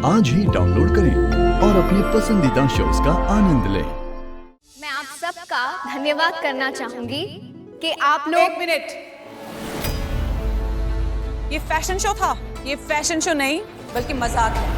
आज ही डाउनलोड करें और अपने पसंदीदा शोज का आनंद लें। मैं आप सबका धन्यवाद करना चाहूंगी कि आप लोग। एक मिनट, ये फैशन शो था, ये फैशन शो नहीं बल्कि मजाक है।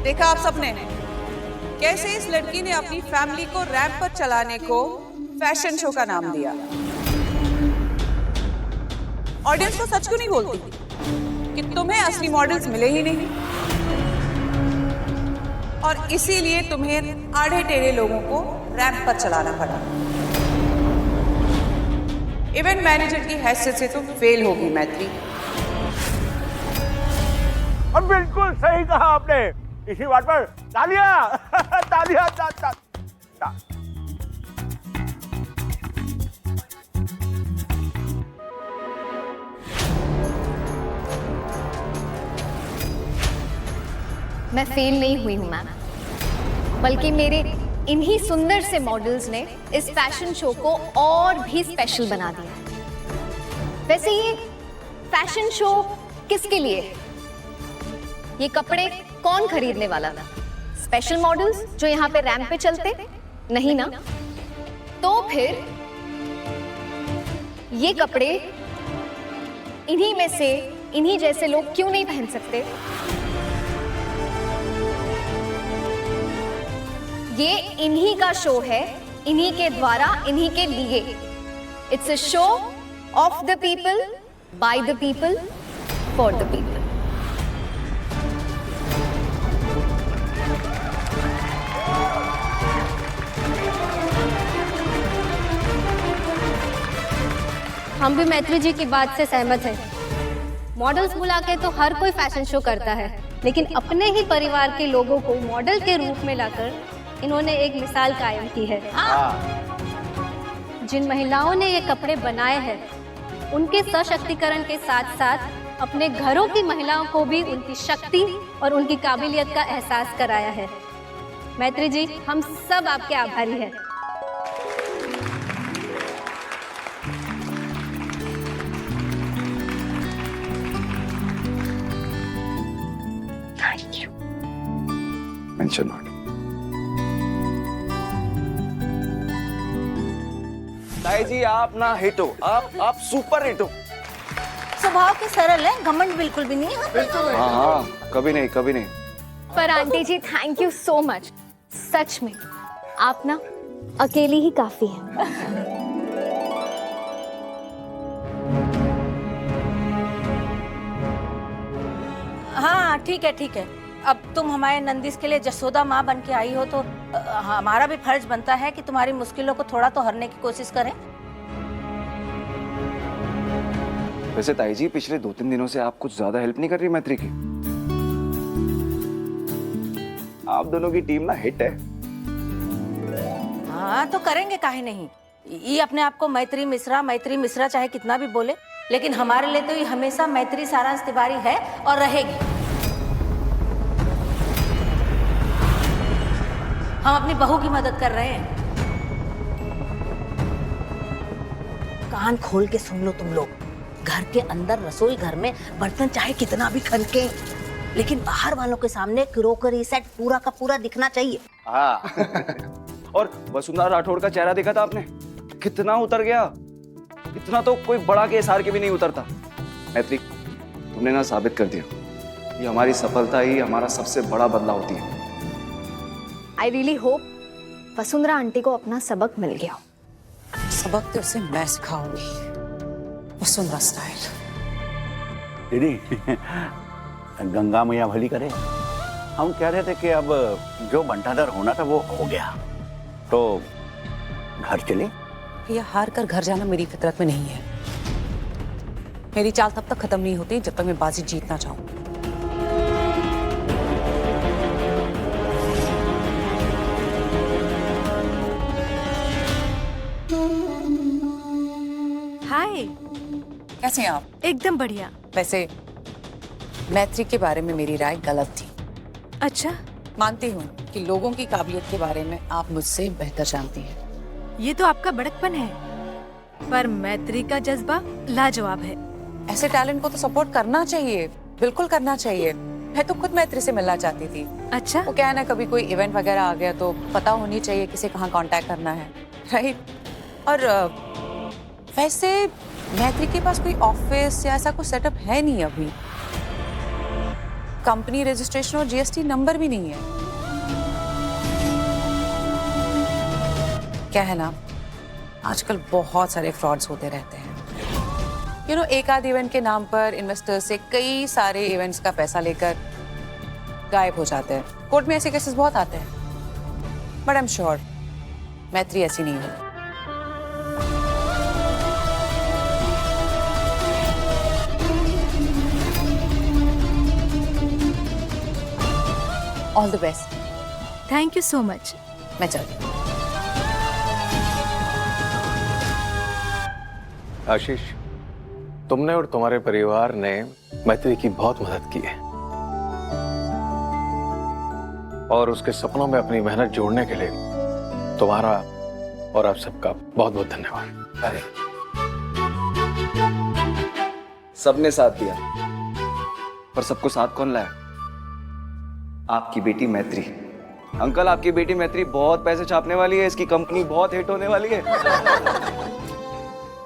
देखा आप सबने कैसे इस लड़की ने अपनी फैमिली को रैंप पर चलाने को फैशन शो का नाम दिया। ऑडियंस को सच क्यों नहीं बोलती कि तुम्हें असली मॉडल्स मिले ही नहीं, और इसीलिए तुम्हें आधे टेढ़े लोगों को रैंप पर चलाना पड़ा। इवेंट मैनेजर की हैसियत से तुम फेल होगी मैत्री। अब बिल्कुल सही कहा आपने, इसी बात पर तालियां तालियां मैं फेल नहीं हुई हूं मैम, बल्कि मेरे इन्हीं सुंदर से मॉडल्स ने इस फैशन शो को और भी स्पेशल बना दिया। वैसे ये फैशन शो किसके लिए है? ये कपड़े कौन खरीदने वाला था? स्पेशल मॉडल्स जो यहाँ पे रैंप पे चलते? नहीं ना। तो फिर ये कपड़े इन्हीं में से इन्हीं जैसे लोग क्यों नहीं पहन सकते? ये इन्हीं का शो है, इन्हीं के द्वारा, इन्हीं के लिए। It's a show off the people, by the people, for the people. हम भी मैत्री जी की बात से सहमत हैं। मॉडल्स बुला के तो हर कोई फैशन शो करता है, लेकिन अपने ही परिवार के लोगों को मॉडल के रूप में लाकर इन्होंने एक मिसाल कायम की है। जिन महिलाओं ने ये कपड़े बनाए हैं, उनके सशक्तिकरण के साथ साथ अपने घरों की महिलाओं को भी उनकी शक्ति और उनकी काबिलियत का एहसास कराया है। मैत्री जी, हम सब आपके आभारी हैं। Thank you. Mention not. ताई जी, आप ना हिट हो, आप सुपर हिट हो। स्वभाव के सरल है, घमंड बिल्कुल भी नहीं है। हाँ, कभी नहीं, कभी नहीं। पर aunty ji, thank you so much. सच में आप ना अकेली ही काफी हैं। हाँ ठीक है ठीक है, अब तुम हमारे नंदिस के लिए जसोदा माँ बन के आई हो तो हमारा भी फर्ज बनता है कि तुम्हारी मुश्किलों को थोड़ा तो हरने की कोशिश करें। वैसे ताई जी, पिछले 2-3 दिनों से आप कुछ ज्यादा हेल्प नहीं कर रही मैत्री की। आप दोनों की टीम ना हिट है। हाँ तो करेंगे, काहे नहीं। ये अपने आप को मैत्री मिश्रा चाहे कितना भी बोले, लेकिन हमारे लिए तो ये हमेशा मैत्री सारांश तिवारी है और रहेगी। हम अपनी बहू की मदद कर रहे हैं। कान खोल के सुन लो तुम लोग। घर के अंदर रसोई घर में बर्तन चाहे कितना भी खनके, लेकिन बाहर वालों के सामने क्रोकरी सेट पूरा का पूरा दिखना चाहिए। हाँ। और वसुंधरा राठौड़ का चेहरा देखा था आपने? कितना उतर गया। इतना तो कोई बड़ा के एसआर के भी नहीं उतरता। मैत्री, तुमने ना साबित कर दिया, ये हमारी सफलता ही हमारा सबसे बड़ा बदलाव होती है। I really hope Vasundhara aunty को अपना सबक मिल गया। सबक तो उसे मैं सिखाऊंगी, वसुंधरा स्टाइल। दीदी, गंगा मैया भली करे। हम कह रहे थे कि अब जो बंटाधर होना था वो हो गया, तो घर चले। भैया, हार कर घर जाना मेरी फितरत में नहीं है। मेरी चाल तब तक खत्म नहीं होती जब तक मैं बाजी जीतना चाहूं। हाय, कैसे हैं आप? एकदम बढ़िया। वैसे मैत्री के बारे में मेरी राय गलत थी। अच्छा, मानती हूँ कि लोगों की काबिलियत के बारे में आप मुझसे बेहतर जानती हैं। ये तो आपका बड़कपन है, पर मैत्री का जज्बा लाजवाब है। ऐसे टैलेंट को तो सपोर्ट करना चाहिए, बिल्कुल करना चाहिए। मैं तो खुद मैत्री से मिलना चाहती थी। अच्छा, वो क्या है ना, कभी कोई इवेंट वगैरह आ गया तो पता होनी चाहिए किसे कहाँ कांटेक्ट करना है, राइट? और वैसे मैत्री के पास कोई ऑफिस या ऐसा कुछ सेटअप है नहीं अभी। कंपनी रजिस्ट्रेशन और जीएसटी नंबर भी नहीं है। क्या है ना, आजकल बहुत सारे फ्रॉड्स होते रहते हैं। एक आध इवेंट के नाम पर इन्वेस्टर से कई सारे इवेंट्स का पैसा लेकर गायब हो जाते हैं। कोर्ट में ऐसे केसेस बहुत आते हैं, बट आई एम श्योर मैत्री ऐसी नहीं है। All the best. Thank you so much. मैं चलती हूँ। आशीष, तुमने और तुम्हारे परिवार ने मैत्री की बहुत मदद की है और उसके सपनों में अपनी मेहनत जोड़ने के लिए तुम्हारा और आप सबका बहुत बहुत धन्यवाद। अरे सबने साथ दिया, पर सबको साथ कौन लाया? आपकी बेटी मैत्री। अंकल, आपकी बेटी मैत्री बहुत पैसे छापने वाली है, इसकी कंपनी बहुत हिट होने वाली है।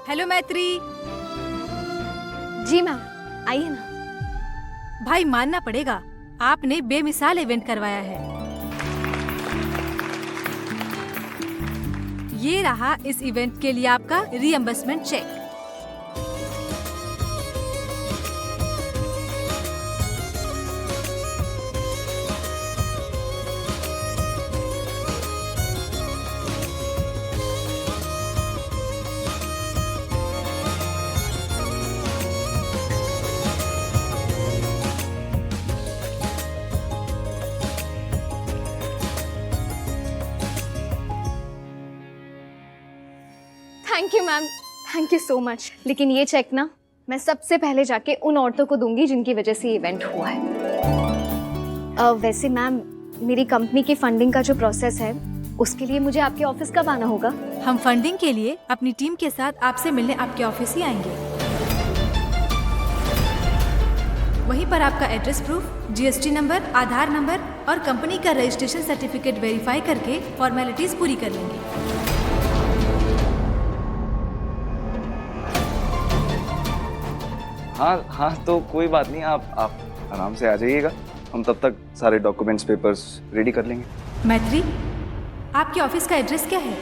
हेलो मैत्री। जी मैम, आइए ना। भाई मानना पड़ेगा, आपने बेमिसाल इवेंट करवाया है। ये रहा इस इवेंट के लिए आपका reimbursement cheque. Thank you ma'am, thank you so much. लेकिन ये चेक ना मैं सबसे पहले जाके उन औरतों को दूंगी जिनकी वजह से इवेंट हुआ है। वैसे मैम, मेरी कंपनी की फंडिंग का जो प्रोसेस है उसके लिए मुझे आपके ऑफिस कब आना होगा? हम फंडिंग के लिए अपनी टीम के साथ आपसे मिलने आपके ऑफिस ही आएंगे। वहीं पर आपका एड्रेस प्रूफ, जीएसटी नंबर, आधार नंबर और कंपनी का रजिस्ट्रेशन सर्टिफिकेट वेरीफाई करके फॉर्मेलिटीज पूरी कर लेंगे। हाँ, तो कोई बात नहीं, आप आराम से आ जाइएगा। हम तब तक सारे डॉक्यूमेंट्स, पेपर्स रेडी कर लेंगे। मैत्री, आपके ऑफिस का एड्रेस क्या है?